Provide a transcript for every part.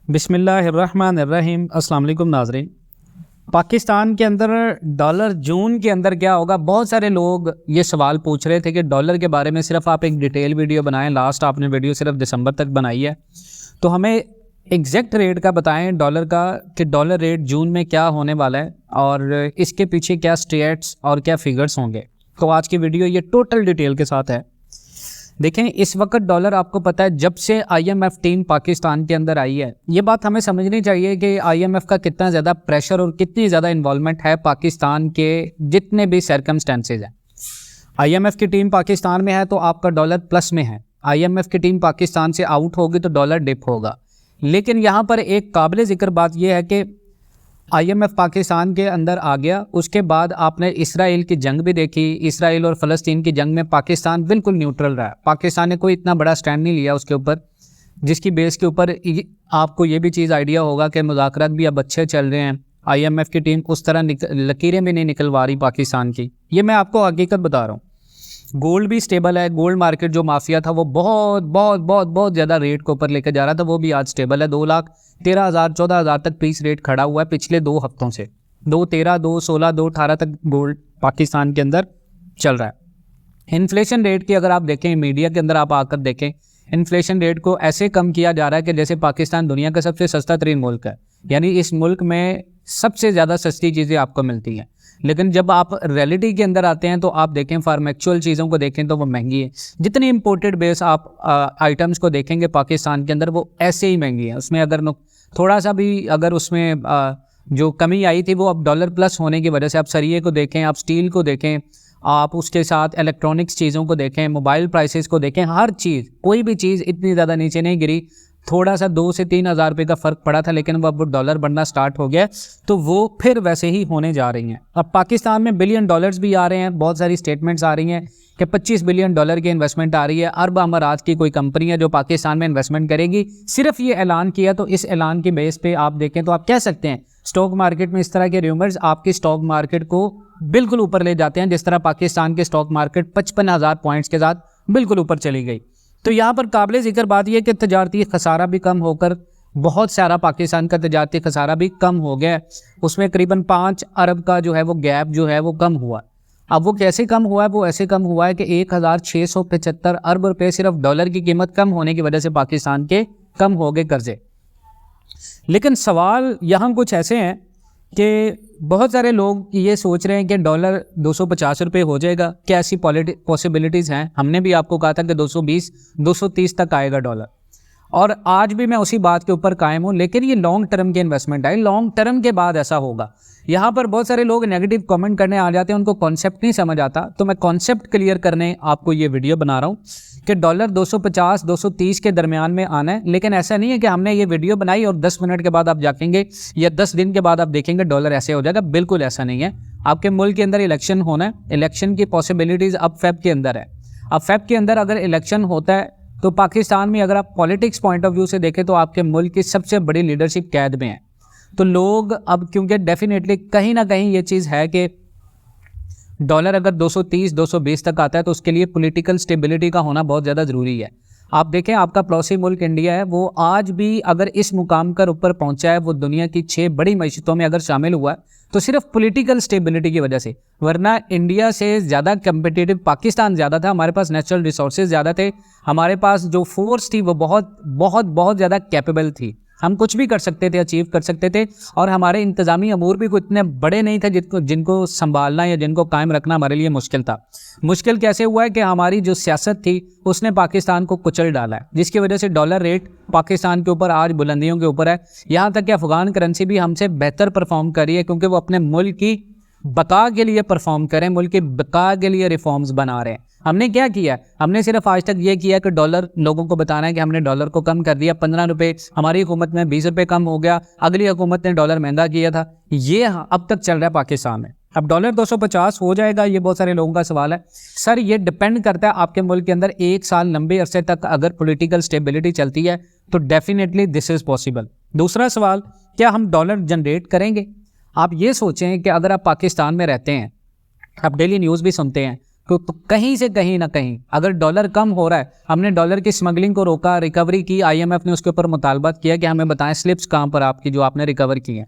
बिस्मिल्लाहिर्रहमानिर्रहीम। अस्सलाम वालेकुम नाज़रीन। पाकिस्तान के अंदर डॉलर जून के अंदर क्या होगा, बहुत सारे लोग ये सवाल पूछ रहे थे कि डॉलर के बारे में सिर्फ आप एक डिटेल वीडियो बनाएं। लास्ट आपने वीडियो सिर्फ दिसंबर तक बनाई है, तो हमें एग्जैक्ट रेट का बताएं डॉलर का कि डॉलर रेट जून में क्या होने वाला है और इसके पीछे क्या स्टेट्स और क्या फिगर्स होंगे। तो आज की वीडियो ये टोटल डिटेल के साथ है। देखें, इस वक्त डॉलर आपको पता है जब से आईएमएफ टीम पाकिस्तान के अंदर आई है, ये बात हमें समझनी चाहिए कि आईएमएफ का कितना ज़्यादा प्रेशर और कितनी ज़्यादा इन्वॉल्वमेंट है पाकिस्तान के जितने भी सर्कमस्टेंसेज हैं। आईएमएफ की टीम पाकिस्तान में है तो आपका डॉलर प्लस में है, आईएमएफ की टीम पाकिस्तान से आउट होगी तो डॉलर डिप होगा। लेकिन यहाँ पर एक काबिल ज़िक्र बात यह है कि आईएमएफ पाकिस्तान के अंदर आ गया, उसके बाद आपने इसराइल की जंग भी देखी। इसराइल और फ़लस्तीन की जंग में पाकिस्तान बिल्कुल न्यूट्रल रहा। पाकिस्तान ने कोई इतना बड़ा स्टैंड नहीं लिया उसके ऊपर, जिसकी बेस के ऊपर आपको ये भी चीज़ आइडिया होगा कि मुज़ाकरात भी अब अच्छे चल रहे हैं। आईएमएफ की टीम उस तरह लकीरें भी नहीं निकलवा रही पाकिस्तान की। ये मैं आपको हकीकत बता रहा हूँ। गोल्ड भी स्टेबल है, गोल्ड मार्केट जो माफिया था वो बहुत बहुत बहुत बहुत ज़्यादा रेट को ऊपर लेकर जा रहा था, वो भी आज स्टेबल है। 2,13,000 14,000 तक पीस रेट खड़ा हुआ है पिछले 2 हफ्तों से। 2,13, 2,16, 2,18 तक गोल्ड पाकिस्तान के अंदर चल रहा है। इन्फ्लेशन रेट की अगर आप देखें, मीडिया के अंदर आप आकर देखें, इन्फ्लेशन रेट को ऐसे कम किया जा रहा है कि जैसे पाकिस्तान दुनिया का सबसे सस्ता तरीन मुल्क है, यानी इस मुल्क में सबसे ज़्यादा सस्ती चीज़ें आपको मिलती हैं। लेकिन जब आप रियलिटी के अंदर आते हैं तो आप देखें, फार्मेक्चुअल चीज़ों को देखें तो वो महंगी है। जितनी इंपोर्टेड बेस आप आइटम्स को देखेंगे पाकिस्तान के अंदर वो ऐसे ही महंगी है। उसमें अगर थोड़ा सा भी अगर उसमें जो कमी आई थी वो अब डॉलर प्लस होने की वजह से, आप सरिये को देखें, आप स्टील को देखें, आप उसके साथ इलेक्ट्रॉनिक्स चीज़ों को देखें, मोबाइल प्राइसेस को देखें, हर चीज़, कोई भी चीज़ इतनी ज़्यादा नीचे नहीं गिरी। थोड़ा सा 2 से 3 हज़ार रुपये का फ़र्क पड़ा था, लेकिन वो अब डॉलर बढ़ना स्टार्ट हो गया, तो वो फिर वैसे ही होने जा रही हैं। अब पाकिस्तान में बिलियन डॉलर्स भी आ रहे हैं, बहुत सारी स्टेटमेंट्स आ रही हैं कि 25 बिलियन डॉलर की इन्वेस्टमेंट आ रही है। अरब अमारात की कोई कंपनी है जो पाकिस्तान में इन्वेस्टमेंट करेगी, सिर्फ ये ऐलान किया। तो इस ऐलान की बेस पे आप देखें तो आप कह सकते हैं स्टॉक मार्केट में इस तरह के र्यूमर्स आपकी स्टॉक मार्केट को बिल्कुल ऊपर ले जाते हैं, जिस तरह पाकिस्तान के स्टॉक मार्केट 55,000 पॉइंट्स के साथ बिल्कुल ऊपर चली गई। तो यहाँ पर काबिल ज़िक्र बात यह कि तजारती खसारा भी कम होकर बहुत सारा पाकिस्तान का तजारती खसारा भी कम हो गया। उसमें करीबन 5 अरब का जो है वो गैप जो है वो कम हुआ। अब वो कैसे कम हुआ है? वो ऐसे कम हुआ है कि 1,675 अरब रुपये सिर्फ डॉलर की कीमत कम होने की वजह से पाकिस्तान के कम हो गए कर्जे। लेकिन सवाल यहाँ कुछ ऐसे हैं कि बहुत सारे लोग ये सोच रहे हैं कि डॉलर 250 रुपये हो जाएगा। क्या ऐसी पॉसिबिलिटीज़ हैं? हमने भी आपको कहा था कि 220 230 तक आएगा डॉलर, और आज भी मैं उसी बात के ऊपर कायम हूँ। लेकिन ये लॉन्ग टर्म की इन्वेस्टमेंट है, लॉन्ग टर्म के बाद ऐसा होगा। यहाँ पर बहुत सारे लोग नेगेटिव कमेंट करने आ जाते हैं, उनको कॉन्सेप्ट नहीं समझ आता। तो मैं कॉन्सेप्ट क्लियर करने आपको ये वीडियो बना रहा हूँ कि डॉलर 250 230 के दरमियान में आना है। लेकिन ऐसा नहीं है कि हमने ये वीडियो बनाई और 10 मिनट के बाद आप जाकेंगे या 10 दिन के बाद आप देखेंगे डॉलर ऐसे हो जाएगा। बिल्कुल ऐसा नहीं है। आपके मुल्क के अंदर इलेक्शन होना है, इलेक्शन की पॉसिबिलिटीज़ अब फेब के अंदर है। अब फेब के अंदर अगर इलेक्शन होता है तो पाकिस्तान में अगर आप पॉलिटिक्स पॉइंट ऑफ व्यू से देखें तो आपके मुल्क की सबसे बड़ी लीडरशिप कैद में है। तो लोग अब, क्योंकि डेफिनेटली कहीं ना कहीं ये चीज़ है कि डॉलर अगर 230 220 तक आता है तो उसके लिए पॉलिटिकल स्टेबिलिटी का होना बहुत ज़्यादा ज़रूरी है। आप देखें, आपका पड़ोसी मुल्क इंडिया है, वो आज भी अगर इस मुकाम पर ऊपर पहुंचा है, वो दुनिया की 6 बड़ी मईशतों में अगर शामिल हुआ है तो सिर्फ पॉलिटिकल स्टेबिलिटी की वजह से। वरना इंडिया से ज़्यादा कम्पिटिटिव पाकिस्तान ज़्यादा था, हमारे पास नेचुरल रिसोर्सेज ज़्यादा थे, हमारे पास जो फोर्स थी वो बहुत बहुत बहुत ज़्यादा कैपेबल थी। हम कुछ भी कर सकते थे, अचीव कर सकते थे, और हमारे इंतज़ामी अमूर भी कोई इतने बड़े नहीं थे जिनको संभालना या जिनको कायम रखना हमारे लिए मुश्किल था। मुश्किल कैसे हुआ है कि हमारी जो सियासत थी उसने पाकिस्तान को कुचल डाला है, जिसकी वजह से डॉलर रेट पाकिस्तान के ऊपर आज बुलंदियों के ऊपर है। यहाँ तक कि अफगान करेंसी भी हमसे बेहतर परफॉर्म कर रही है, क्योंकि वो अपने मुल्क की बका के लिए परफॉर्म करें, मुल्क की बका के लिए रिफॉर्म्स बना रहे हैं। हमने क्या किया? हमने सिर्फ आज तक ये किया कि डॉलर, लोगों को बताना है कि हमने डॉलर को कम कर दिया। 15 रुपये हमारी हुकूमत में 20 रुपये कम हो गया, अगली हुकूमत ने डॉलर महंगा किया था। ये अब तक चल रहा है पाकिस्तान में। अब डॉलर 250 हो जाएगा, ये बहुत सारे लोगों का सवाल है। सर, ये डिपेंड करता है आपके मुल्क के अंदर 1 साल लंबे अरसे तक अगर पॉलिटिकल स्टेबिलिटी चलती है तो डेफिनेटली दिस इज़ पॉसिबल। दूसरा सवाल, क्या हम डॉलर जनरेट करेंगे? आप ये सोचें कि अगर आप पाकिस्तान में रहते हैं, आप डेली न्यूज़ भी सुनते हैं, तो कहीं से कहीं ना कहीं अगर डॉलर कम हो रहा है, हमने डॉलर की स्मगलिंग को रोका, रिकवरी की, IMF ने उसके ऊपर मुतालबा किया कि हमें बताएं स्लिप्स कहाँ पर आपकी जो आपने रिकवर की है,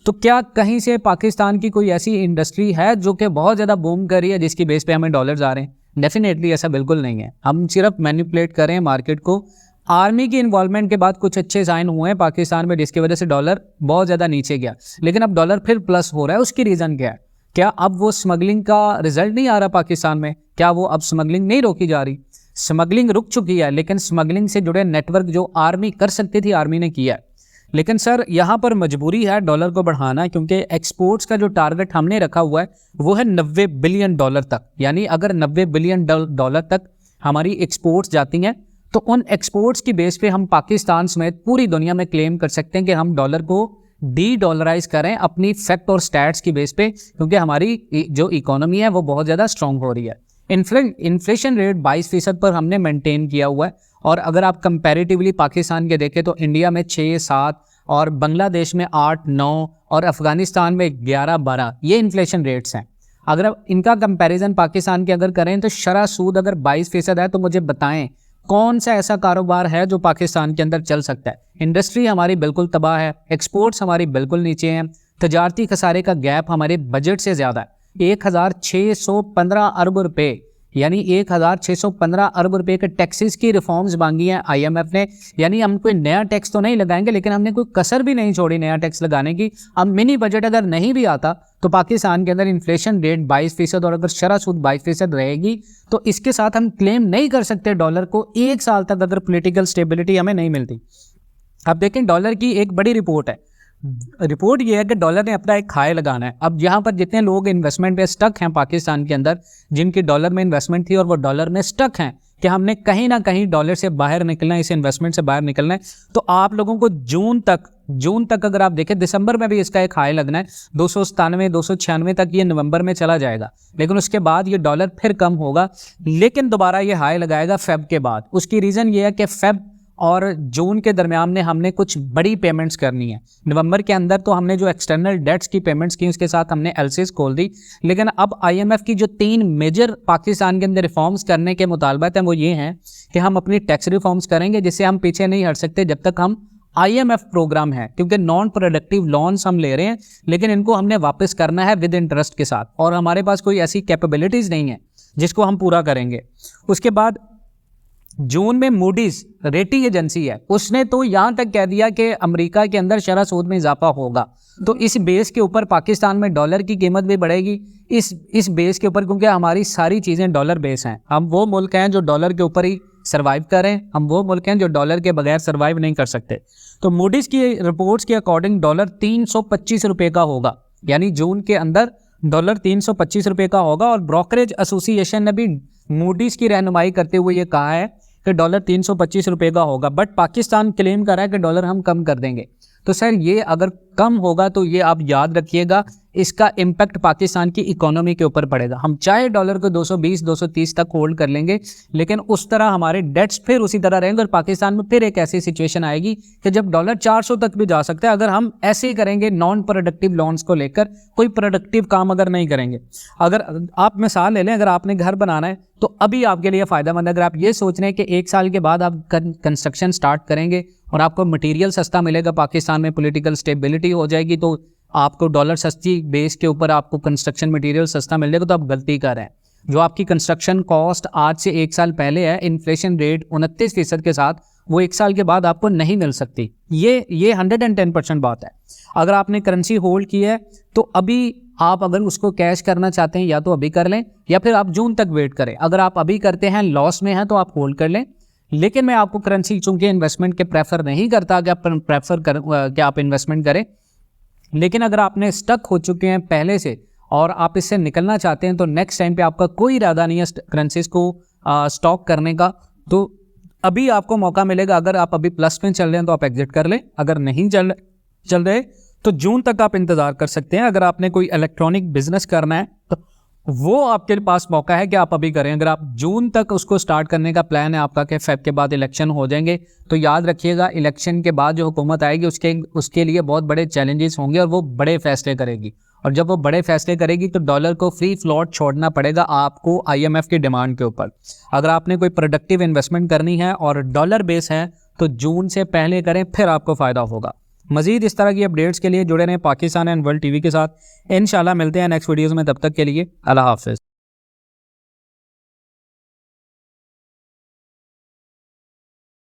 तो क्या कहीं से पाकिस्तान की कोई ऐसी इंडस्ट्री है जो कि बहुत ज़्यादा बूम कर रही है जिसकी बेस पे हमें डॉलर्स आ रहे हैं? डेफिनेटली ऐसा बिल्कुल नहीं है। हम सिर्फ मैनिपुलेट कर रहे हैं मार्केट को। आर्मी की इन्वॉल्वमेंट के बाद कुछ अच्छे साइन हुए हैं पाकिस्तान में जिसकी वजह से डॉलर बहुत ज़्यादा नीचे गया, लेकिन अब डॉलर फिर प्लस हो रहा है। उसकी रीज़न क्या है? क्या अब वो स्मगलिंग का रिजल्ट नहीं आ रहा पाकिस्तान में? क्या वो अब स्मगलिंग नहीं रोकी जा रही? स्मगलिंग रुक चुकी है, लेकिन स्मगलिंग से जुड़े नेटवर्क जो आर्मी कर सकती थी, आर्मी ने किया है। लेकिन सर यहाँ पर मजबूरी है डॉलर को बढ़ाना, क्योंकि एक्सपोर्ट्स का जो टारगेट हमने रखा हुआ है वो है 90 बिलियन डॉलर तक। यानी अगर 90 बिलियन डॉलर तक हमारी एक्सपोर्ट्स जाती हैं तो उन एक्सपोर्ट्स की बेस पे हम पाकिस्तान समेत पूरी दुनिया में क्लेम कर सकते हैं कि हम डॉलर को डी डॉलराइज करें अपनी फैक्ट और स्टैट्स की बेस पे, क्योंकि हमारी जो इकोनॉमी है वो बहुत ज़्यादा स्ट्रांग हो रही है। इन्फ्लेशन रेट 22% पर हमने मेंटेन किया हुआ है। और अगर आप कंपैरेटिवली पाकिस्तान के देखें तो इंडिया में 6-7 और बांग्लादेश में 8-9 और अफगानिस्तान में 11-12 ये इन्फ्लेशन रेट्स हैं। अगर आप इनका कंपैरिजन पाकिस्तान के अगर करें तो शरह सूद अगर 22% है तो मुझे बताएं कौन सा ऐसा कारोबार है जो पाकिस्तान के अंदर चल सकता है? इंडस्ट्री हमारी बिल्कुल तबाह है, एक्सपोर्ट्स हमारी बिल्कुल नीचे हैं, तजारती खसारे का गैप हमारे बजट से ज़्यादा है। 1615 अरब रुपए, यानी 1615 अरब रुपए के टैक्सेस की रिफॉर्म्स मांगी हैं IMF ने। यानी हम कोई नया टैक्स तो नहीं लगाएंगे, लेकिन हमने कोई कसर भी नहीं छोड़ी नया टैक्स लगाने की। अब मिनी बजट अगर नहीं भी आता तो पाकिस्तान के अंदर इन्फ्लेशन रेट 22% और अगर शरह सूद 22% रहेगी तो इसके साथ हम क्लेम नहीं कर सकते डॉलर को 1 साल तक, अगर पॉलिटिकल स्टेबिलिटी हमें नहीं मिलती। अब देखें डॉलर की एक बड़ी रिपोर्ट है। रिपोर्ट ये है कि डॉलर ने अपना एक हाई लगाना है। अब यहाँ पर जितने लोग इन्वेस्टमेंट पे स्टक हैं पाकिस्तान के अंदर, जिनकी डॉलर में इन्वेस्टमेंट थी और वो डॉलर में स्टक हैं कि हमने कहीं ना कहीं डॉलर से बाहर निकलना है, इस इन्वेस्टमेंट से बाहर निकलना है, तो आप लोगों को जून तक अगर आप देखें, दिसंबर में भी इसका एक हाई लगना है 297 296 तक, ये नवंबर में चला जाएगा। लेकिन उसके बाद ये डॉलर फिर कम होगा, लेकिन दोबारा ये हाई लगाएगा फेब के बाद। उसकी रीज़न ये है कि फेब और जून के दरमियान में हमने कुछ बड़ी पेमेंट्स करनी है। नवंबर के अंदर तो हमने जो एक्सटर्नल डेट्स की पेमेंट्स की उसके साथ हमने LCs खोल दी, लेकिन अब IMF की जो 3 मेजर पाकिस्तान के अंदर रिफॉर्म्स करने के मुतालबात हैं वो ये हैं कि हम अपनी टैक्स रिफॉर्म्स करेंगे, जिससे हम पीछे नहीं हट सकते जब तक हम IMF प्रोग्राम है, क्योंकि नॉन प्रोडक्टिव लोन्स हम ले रहे हैं लेकिन इनको हमने वापस करना है विद इंटरेस्ट के साथ, और हमारे पास कोई ऐसी कैपेबिलिटीज़ नहीं है जिसको हम पूरा करेंगे। उसके बाद जून में मूडीज रेटिंग एजेंसी है, उसने तो यहाँ तक कह दिया कि अमेरिका के अंदर शरह सूद में इजाफा होगा। तो इस बेस के ऊपर पाकिस्तान में डॉलर की कीमत भी बढ़ेगी, इस बेस के ऊपर, क्योंकि हमारी सारी चीज़ें डॉलर बेस हैं। हम वो मुल्क हैं जो डॉलर के ऊपर ही सर्वाइव करें, हम वो मुल्क हैं जो डॉलर के बगैर सर्वाइव नहीं कर सकते। तो मूडीज की रिपोर्ट्स के अकॉर्डिंग डॉलर 325 रुपये का होगा, यानी जून के अंदर डॉलर 325 रुपये का होगा। और ब्रोकरेज एसोसिएशन ने भी मूडीज की रहनुमाई करते हुए ये कहा है कि डॉलर 325 रुपये का होगा, बट पाकिस्तान क्लेम कर रहा है कि डॉलर हम कम कर देंगे। तो सर ये अगर कम होगा तो ये आप याद रखिएगा, इसका इम्पैक्ट पाकिस्तान की इकोनॉमी के ऊपर पड़ेगा। हम चाहे डॉलर को 220-230 तक होल्ड कर लेंगे, लेकिन उस तरह हमारे डेट्स फिर उसी तरह रहेंगे और पाकिस्तान में फिर एक ऐसी सिचुएशन आएगी कि जब डॉलर 400 तक भी जा सकता है, अगर हम ऐसे ही करेंगे नॉन प्रोडक्टिव लोन्स को लेकर, कोई प्रोडक्टिव काम अगर नहीं करेंगे। अगर आप मिसाल ले लें, अगर आपने घर बनाना है तो अभी आपके लिए फ़ायदेमंद है। अगर आप ये सोच रहे हैं कि 1 साल के बाद आप कंस्ट्रक्शन स्टार्ट करेंगे और आपको मटेरियल सस्ता मिलेगा, पाकिस्तान में पॉलिटिकल स्टेबिलिटी हो जाएगी तो आपको डॉलर सस्ती बेस के ऊपर आपको कंस्ट्रक्शन मटेरियल सस्ता मिल जाएगा, तो आप गलती कर रहे हैं। जो आपकी कंस्ट्रक्शन कॉस्ट आज से 1 साल पहले है, इन्फ्लेशन रेट 29% के साथ, वो 1 साल के बाद आपको नहीं मिल सकती। ये 110% बात है। अगर आपने करेंसी होल्ड की है तो अभी आप अगर उसको कैश करना चाहते हैं या तो अभी कर लें या फिर आप जून तक वेट करें। अगर आप अभी करते हैं लॉस में हैं तो आप होल्ड कर लें, लेकिन मैं आपको करेंसी चूंकि इन्वेस्टमेंट के प्रेफर नहीं करता कि आप इन्वेस्टमेंट करें। लेकिन अगर आपने स्टक हो चुके हैं पहले से और आप इससे निकलना चाहते हैं तो नेक्स्ट टाइम पे आपका कोई इरादा नहीं है करेंसीज को स्टॉक करने का, तो अभी आपको मौका मिलेगा। अगर आप अभी प्लस में चल रहे हैं तो आप एग्जिट कर लें, अगर नहीं चल रहे तो जून तक आप इंतज़ार कर सकते हैं। अगर आपने कोई इलेक्ट्रॉनिक बिजनेस करना है तो वो आपके पास मौका है कि आप अभी करें। अगर आप जून तक उसको स्टार्ट करने का प्लान है आपका कि फेब के बाद इलेक्शन हो जाएंगे, तो याद रखिएगा इलेक्शन के बाद जो हुकूमत आएगी उसके लिए बहुत बड़े चैलेंजेस होंगे और वो बड़े फैसले करेगी। और जब वो बड़े फैसले करेगी तो डॉलर को फ्री फ्लोट छोड़ना पड़ेगा आपको IMF की डिमांड के ऊपर। अगर आपने कोई प्रोडक्टिव इन्वेस्टमेंट करनी है और डॉलर बेस है तो जून से पहले करें, फिर आपको फ़ायदा होगा। मज़ीद इस तरह की अपडेट्स के लिए जुड़े रहें पाकिस्तान एंड वर्ल्ड टीवी के साथ। इंशाल्लाह मिलते हैं नेक्स्ट वीडियोज़ में, तब तक के लिए अल्लाह हाफ़िज़।